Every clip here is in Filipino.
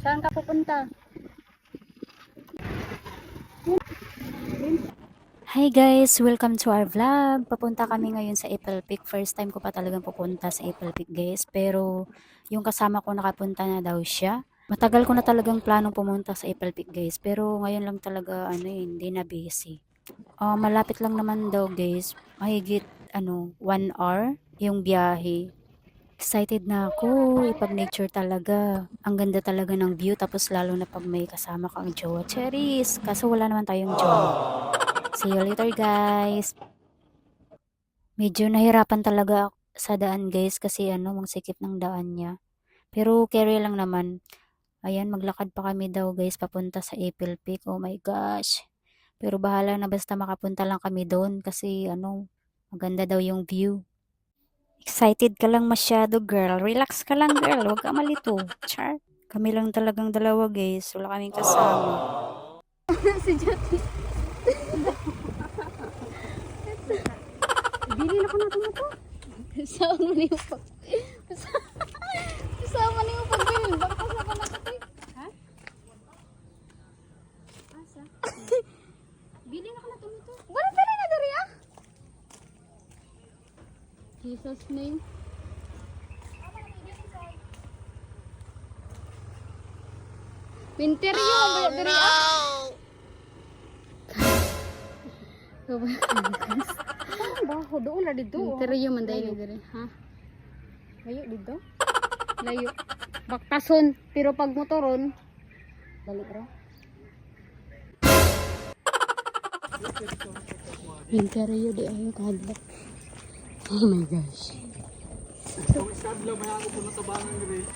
Saan ka pupunta? Hi guys! Welcome to our vlog. Papunta kami ngayon sa Apple Peak. First time ko pa talagang pupunta sa Apple Peak guys. Pero yung kasama ko nakapunta na daw siya. Matagal ko na talagang planong pumunta sa Apple Peak guys. Pero ngayon lang talaga hindi na busy. Malapit lang naman daw guys. Mahigit 1 hour yung biyahe. Excited na ako. Ipag nature talaga. Ang ganda talaga ng view. Tapos lalo na pag may kasama kang jowa. Cherries! Kaso wala naman tayong jowa. See you later guys. Medyo nahirapan talaga sa daan guys kasi mangsikip ng daan niya. Pero carry lang naman. Ayan, maglakad pa kami daw guys papunta sa Apple Peak. Oh my gosh. Pero bahala na basta makapunta lang kami doon kasi maganda daw yung view. Excited ka lang masyado girl. Relax ka lang girl. Huwag ka malito. Char. Kami lang talagang dalawa guys. Wala kaming kasama. Si Jati. Bili na ko na ito. Saan mo niyo pag... Saan mo niyo pag-bilin? Bakit na ka nakati? Ha? Asa? Bili na ko na ito. Wala ka rin na dari ah? Jesus name. Winter yun. Oh, dari ah? Baho doon na dito. Winter man dahil dari. Ha? Layo dito. Layo. Baktason. Pero pag motoron, Dali bro. winter yun di ayaw kahadlak. Oh my gosh. Kung iskadlaw, may ako po natabangan nila.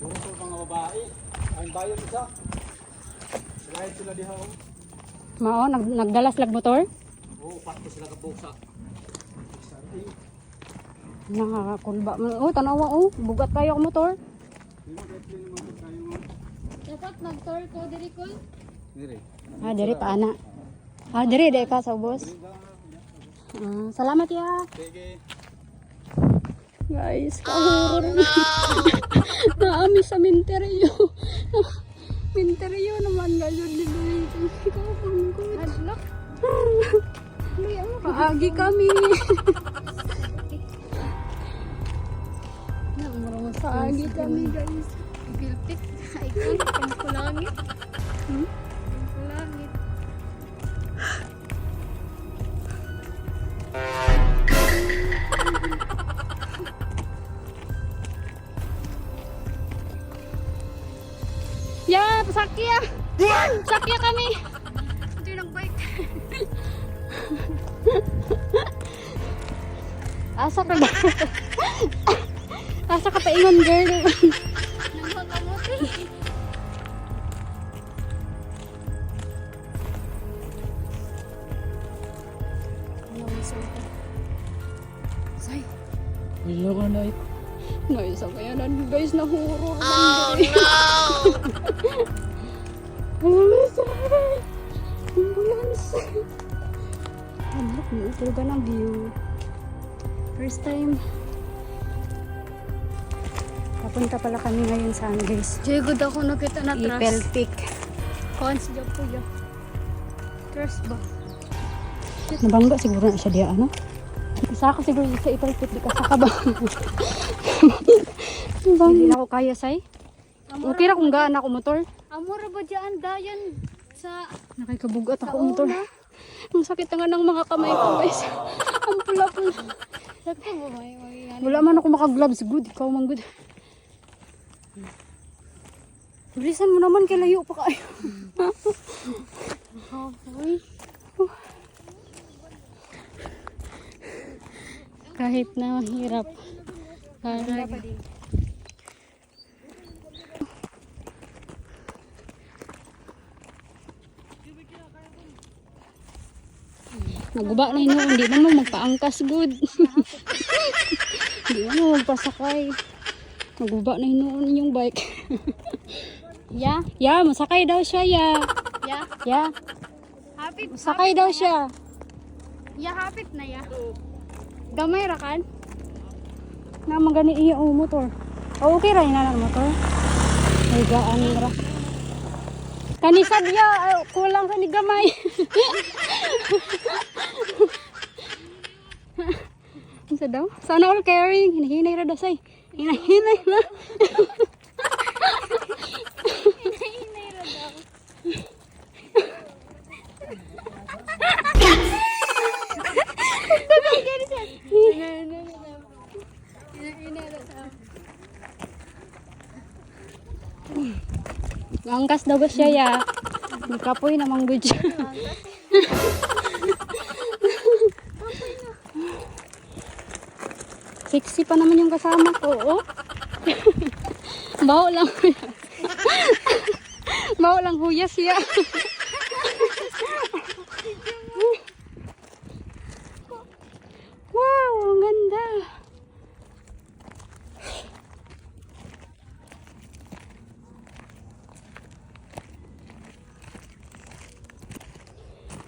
Doon sa mga babae. Ang bayan isa. Lahit sila diha. Mao, nagdalas lag motor? Oo, pato sila kabuksa. Nakakulba. Oh, tanawa oh. Bugat kayo ang motor. Dapat nag-tour ko diri ko. Dire. Diri pa ana. Diri ka sa ubos. Salamat ya. Sige. Guys, kahuror. Naami sa minteryo. Minteryo naman ngayon dito. Ikaw pangkot. Hadlok. Paagi kami. Paagi kami guys. Pilpit. Icon. Pangkulangit. Pangkulangit. Ya, pasakya. Sakya kami. Hindi nag-bike. Asa ka ba? Asa ka pa ingon girl? Nangmakamuti. Say. Hello ka na ito. Naisa kaya nan guys na horror. Oh no. Ambulance. Look, ito ba ng view? First time. Papunta pala kami ngayon sa guys. Jegod ako nakita na Apple Peak. Cons job ko yo. Trust ba? Nabangga siguro na siya diya Isa ako siguro sa Apple Peak. Di ka saka ba? Hindi na ako kaya say. Okay ra kung gaan ako motor. Amora ba dyan dayan sa Nakikabugat sa ako motor. una? Ang sakit nga ng mga kamay ko guys. Ang pula-pula. Sakto ba may Wala man ako maka-gloves good. Ikaw man good. Bilisan mo naman kay layo pa kayo. Uy. Kahit na mahirap. Naguba na yun, hindi man mo magpaangkas good. Hindi man mo magpasakay. Naguba na yun yung bike. Ya? Ya, masakay daw siya, ya. Ya? Ya. Masakay daw siya. Ya, hapit na ya. Gamay ra kan? Na magani iya o motor. Oh, okay ra ina lang motor. Ay gaan ra. Kanisad ya kulang sa ni gamay. Unsa daw? Sana all caring. Hinahinay ra dasay. Hinahinay na. Hinay ra daw. Angkas daw ba siya ya. Nagkapoy namang gud siya. Sexy pa naman yung kasama ko, oh. Baho lang. Baho lang huyas siya. Wow, ang ganda.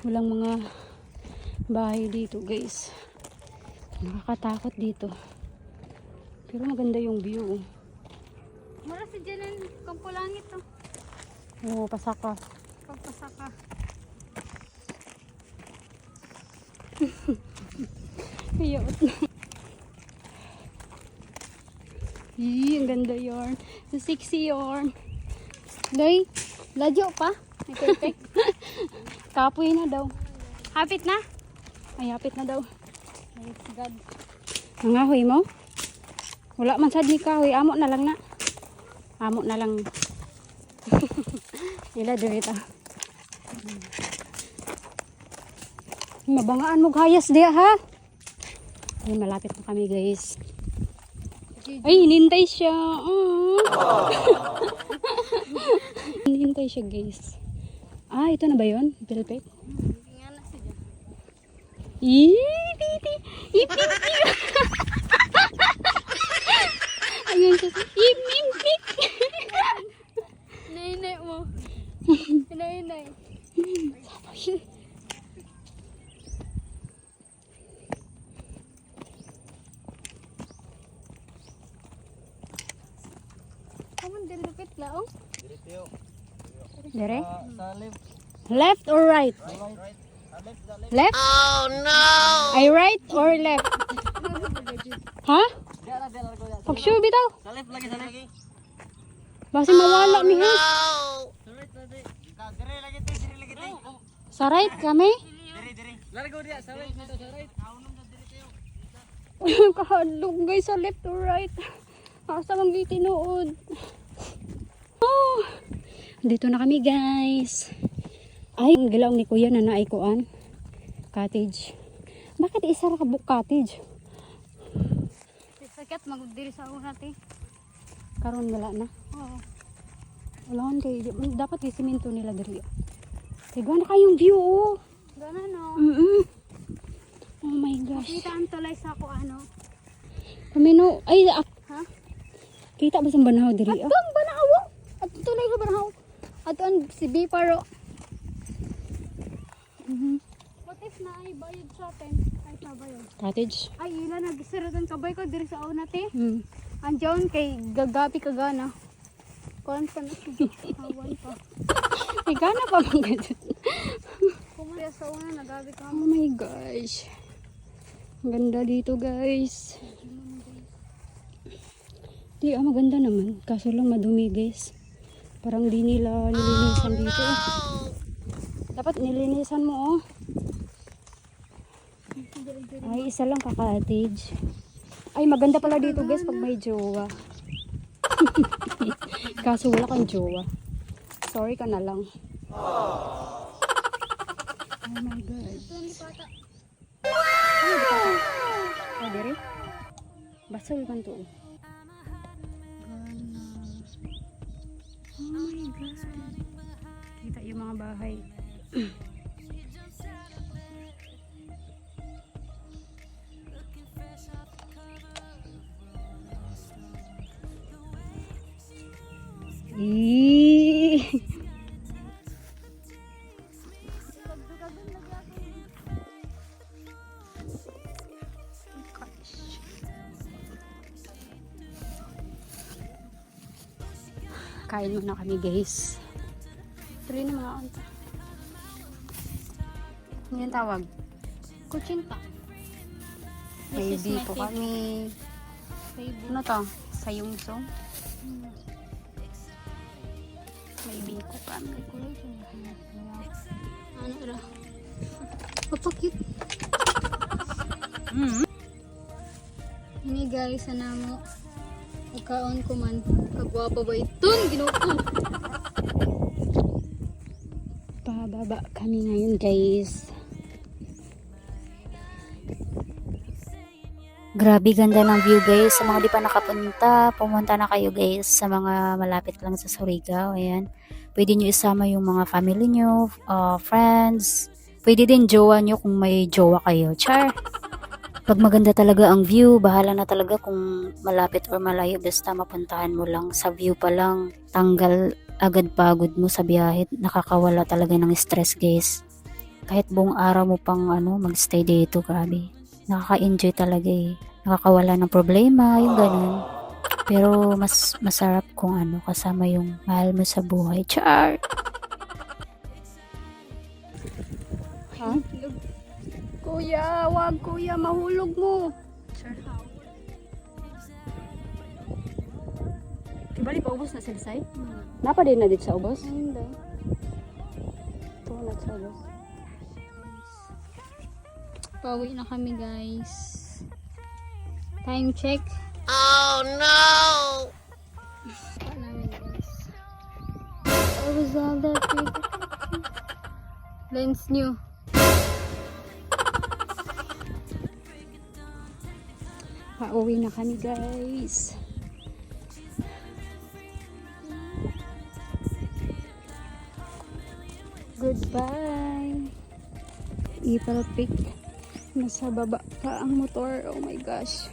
Walang mga bahay dito, guys. Nakakatakot dito. Pero maganda yung view. Mura si Janan, kampo langit to. Oo, pasaka. Pagpasaka. Ayot. Ang ganda yarn. Ang sexy yarn. Day, ladyo pa. May perfect. Kapoy na daw. Hapit na? Ay, hapit na daw. Ay, God. Nangahoy mo? Wala man sad ni kahoy. Amo na lang na. Amo na lang. Ila dito. Mabangaan mo hayas diya ha. Ay, malapit na kami guys. Ay, hinintay siya. Hinintay siya guys. Ah, ito na ba yun? Pilpik? Nga na si Janan. Ipiti! Ipiti! Ayun siya. Ipipik! Hinay mo. Hinay. Kamu din lupit lao. Dere? Sa left. Left or right? Left? Oh no! Ay right or left? Ha? Pag-sure bitaw. Sa left lagi, sa left. Basi mawala mi ha. Dire lagi, dire lagi. Sa right kami? Dire. Largo dia, sa right, sa right. Kahadlok guys sa left or right. Asa mang gitinuod. Oh, dito na kami guys. Ay, ang gilaw ni kuya na naikuan. Cottage. Bakit isa ra ka book cottage? Sakit magdiri sa una ti. Karon wala na. Oo. Wala kay dapat kay simento nila diri. Kay na kayong view oh. Gana no. Oh my gosh. Kita ang tulay sa ako ano. Kami no, ay Ha? kita ba sa banahaw diri? At bang banahaw? At tulay sa banahaw. At ang si Biparo. What if na ay bayad sa atin? Ay pabayad. Cottage. Ay ila nagisiratan kabay ko diri sa una ti. Hmm. Andiyon kay gagapi kagana. Kuan pa na si Hawan pa. Ay gana pa man ganun. Kung kaya sa una nagabi ka Oh my gosh. Ang ganda dito guys. Di maganda naman. Kaso lang madumi guys. Parang di nila nilinisan dito. Dapat nilinisan mo oh. Ay isa lang ka-cottage. Ay maganda pala dito guys pag may jowa. Kaso wala kang jowa. Sorry ka na lang. Oh my god. Oh, diri? Basol man to. Oh my god. Kita yung mga bahay. Eee. Kain muna kami guys. Tuloy na mga anta. Ano yung tawag? Kuchinta. May This is biko my kami. favorite. Ano to? Sayungsong? May biko kami. Ano ra? Papakit. Ini guys, sana mo. Pagkaon ko man. Kagwapa ba itun? Ginuko. Pababa kami ngayon guys. Grabe ganda ng view guys. Sa mga di pa nakapunta, pumunta na kayo guys sa mga malapit lang sa Surigao. Ayan. Pwede nyo isama yung mga family nyo, friends. Pwede din jowa nyo kung may jowa kayo. Char! Pag maganda talaga ang view, bahala na talaga kung malapit or malayo. Basta mapuntahan mo lang. Sa view pa lang, tanggal agad pagod mo sa biyahe. Nakakawala talaga ng stress guys. Kahit buong araw mo pang magstay dito, grabe. Nakaka-enjoy talaga eh. Nakakawala ng problema, yung ganun. Pero mas masarap kung kasama yung mahal mo sa buhay. Char! Ha? Kuya, wag kuya, mahulog mo. Kibali pa ubos na sila say? Napa din na dito sa ubos? Hindi. Ito na sa ubos. Pauwi na kami guys. Time check. Pa namin guys. I was all that big. Lens new. Pauwi na kami guys. Goodbye. Ipal Peak. Nasa baba pa ang motor. Oh my gosh.